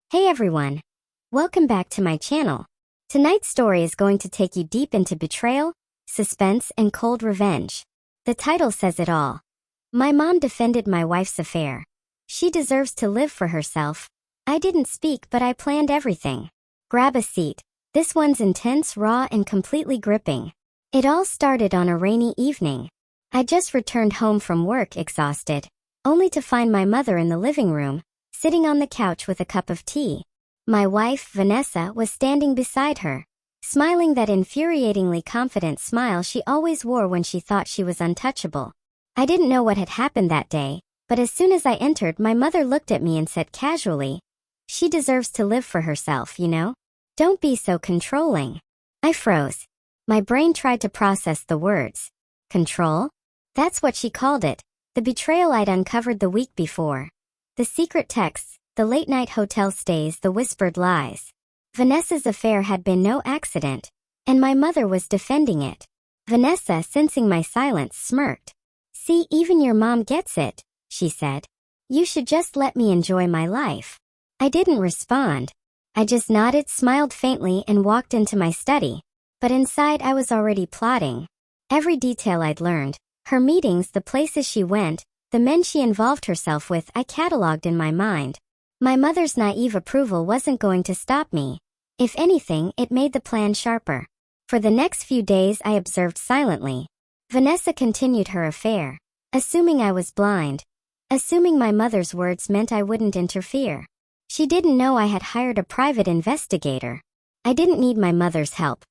Hey everyone! Welcome back to my channel. Tonight's story is going to take you deep into betrayal, suspense, and cold revenge. The title says it all. My mom defended my wife's affair. She deserves to live for herself. I didn't speak, but I planned everything. Grab a seat. This one's intense, raw, and completely gripping. It all started on a rainy evening. I just returned home from work exhausted, only to find my mother in the living room, sitting on the couch with a cup of tea. My wife, Vanessa, was standing beside her, smiling that infuriatingly confident smile she always wore when she thought she was untouchable. I didn't know what had happened that day, but as soon as I entered, my mother looked at me and said casually, "She deserves to live for herself, you know? Don't be so controlling." I froze. My brain tried to process the words. Control? That's what she called it. The betrayal I'd uncovered the week before. The secret texts, the late-night hotel stays, the whispered lies. Vanessa's affair had been no accident, and my mother was defending it. Vanessa, sensing my silence, smirked. "See, even your mom gets it," she said. "You should just let me enjoy my life." I didn't respond. I just nodded, smiled faintly, and walked into my study. But inside I was already plotting. Every detail I'd learned, her meetings, the places she went, the men she involved herself with, I catalogued in my mind. My mother's naive approval wasn't going to stop me. If anything, it made the plan sharper. For the next few days I observed silently. Vanessa continued her affair, assuming I was blind, assuming my mother's words meant I wouldn't interfere. She didn't know I had hired a private investigator. I didn't need my mother's help.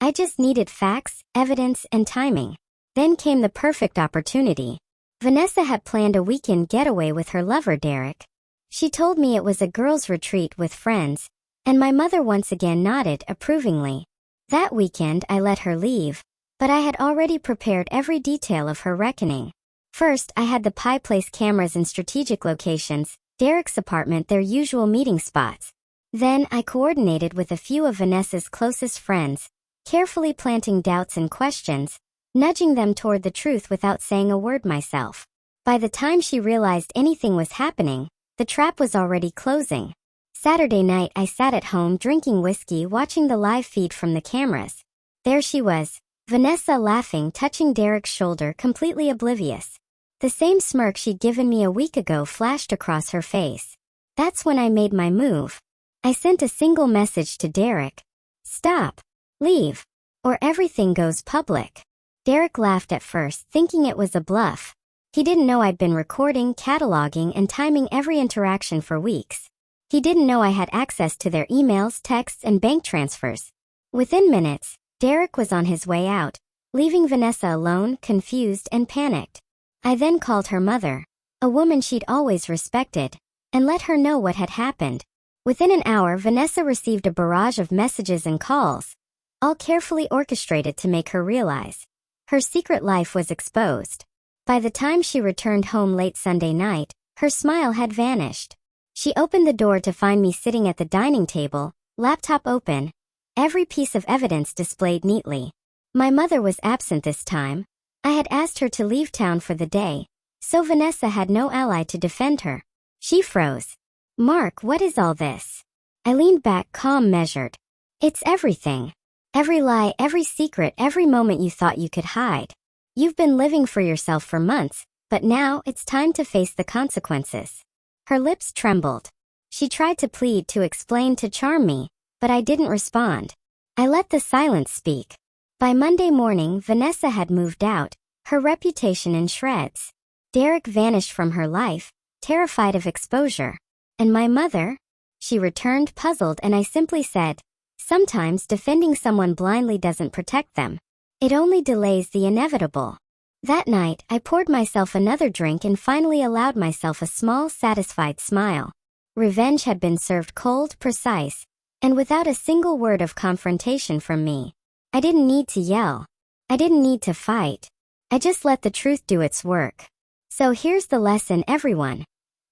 I just needed facts, evidence, and timing. Then came the perfect opportunity. Vanessa had planned a weekend getaway with her lover Derek. She told me it was a girls' retreat with friends, and my mother once again nodded approvingly. That weekend I let her leave, but I had already prepared every detail of her reckoning. First, I had the Pie Place cameras in strategic locations, Derek's apartment their usual meeting spots. Then I coordinated with a few of Vanessa's closest friends, carefully planting doubts and questions, nudging them toward the truth without saying a word myself. By the time she realized anything was happening, the trap was already closing. Saturday night I sat at home drinking whiskey, watching the live feed from the cameras. There she was, Vanessa laughing, touching Derek's shoulder, completely oblivious. The same smirk she'd given me a week ago flashed across her face. That's when I made my move. I sent a single message to Derek. "Stop. Leave. Or everything goes public." Derek laughed at first, thinking it was a bluff. He didn't know I'd been recording, cataloging, and timing every interaction for weeks. He didn't know I had access to their emails, texts, and bank transfers. Within minutes, Derek was on his way out, leaving Vanessa alone, confused, and panicked. I then called her mother, a woman she'd always respected, and let her know what had happened. Within an hour, Vanessa received a barrage of messages and calls, all carefully orchestrated to make her realize her secret life was exposed. By the time she returned home late Sunday night, her smile had vanished. She opened the door to find me sitting at the dining table, laptop open, every piece of evidence displayed neatly. My mother was absent this time. I had asked her to leave town for the day, so Vanessa had no ally to defend her. She froze. "Mark, what is all this?" I leaned back, calm, measured. "It's everything. Every lie, every secret, every moment you thought you could hide. You've been living for yourself for months, but now it's time to face the consequences." Her lips trembled. She tried to plead, to explain, to charm me, but I didn't respond. I let the silence speak. By Monday morning, Vanessa had moved out, her reputation in shreds. Derek vanished from her life, terrified of exposure. And my mother? She returned, puzzled, and I simply said, "Sometimes defending someone blindly doesn't protect them. It only delays the inevitable." That night, I poured myself another drink and finally allowed myself a small, satisfied smile. Revenge had been served cold, precise, and without a single word of confrontation from me. I didn't need to yell. I didn't need to fight. I just let the truth do its work. So here's the lesson, everyone.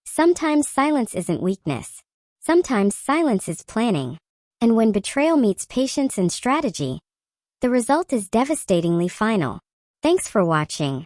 Sometimes silence isn't weakness. Sometimes silence is planning. And when betrayal meets patience and strategy, the result is devastatingly final. Thanks for watching.